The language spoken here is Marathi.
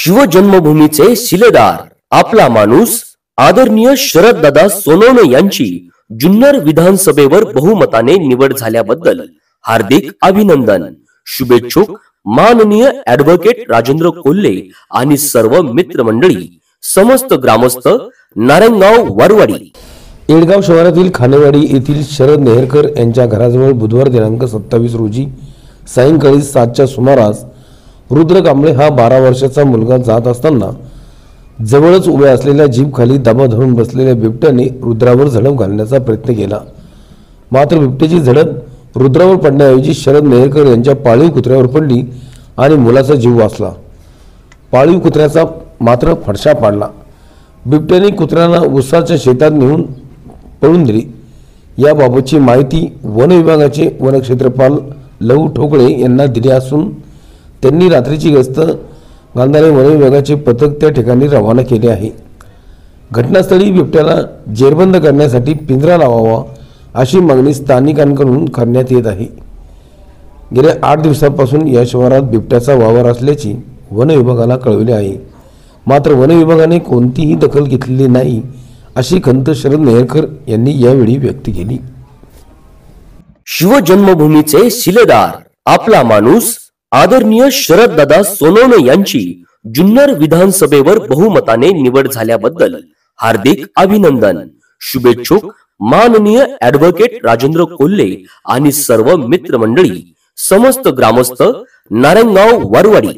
शिवजन्मभूमीचे शिलेदार आपला माणूस आदरणीय शरददादा सोनवणे यांची जुन्नर विधानसभेवर बहुमताने निवड झाल्याबद्दल हार्दिक अभिनंदन। शुभेच्छुक माननीय ॲडव्होकेट राजेंद्र कोल्हे आणि सर्व मित्रमंडळी, समस्त ग्रामस्थ, नारायणगाव वारवाडी। येडगाव शहरातील खानेवाडी येथील शरद नेहरकर यांच्या घराजवळ बुधवार दिनांक 27 रोजी सायंकाळी 7च्या सुमारास रुद्र कांबळे हा 12 वर्षाचा मुलगा जात असताना जवळच उभ्या असलेल्या जीप खाली दबा धरून बसलेल्या बिबट्याने रुद्रावर झडप घालण्याचा प्रयत्न केला। मात्र बिबट्याची झडप रुद्रावर पडण्याऐवजी शरद नेहरकर यांच्या पाळीव कुत्र्यावर पडली आणि मुलाचा जीव वाचला। पाळीव कुत्र्याचा मात्र फडशा पाडला। बिबट्याने कुत्र्याला उसाच्या शेतात नेऊन पळून दिली। याबाबतची माहिती वन विभागाचे वनक्षेत्रपाल लहू ठोकळे यांना दिली असून त्यांनी रात्रीची गस्त घालणारे वन विभागाचे पथक त्या ठिकाणी रवाना केले आहे। घटनास्थळी बिबट्याला जेरबंद करण्यासाठी पिंजरा लावावा अशी मागणी स्थानिकांकडून करण्यात येत आहे। गेल्या 8 दिवसांपासून या शहरात बिबट्याचा वावर असल्याची वन विभागाला कळविले आहे। मात्र वन विभागाने कोणतीही दखल घेतलेली नाही अशी खंत शरद नेहरकर यांनी यावेळी व्यक्त केली। शिवजन्मभूमीचे शिलेदार आपला माणूस आदरणीय शरददादा सोनवणे यांची जुन्नर विधानसभेवर बहुमताने निवड झाल्याबद्दल हार्दिक अभिनंदन। शुभेच्छुक माननीय ॲडव्होकेट राजेंद्र कोल्हे आणि सर्व मित्रमंडळी, समस्त ग्रामस्थ, नारायणगाव वारवाडी।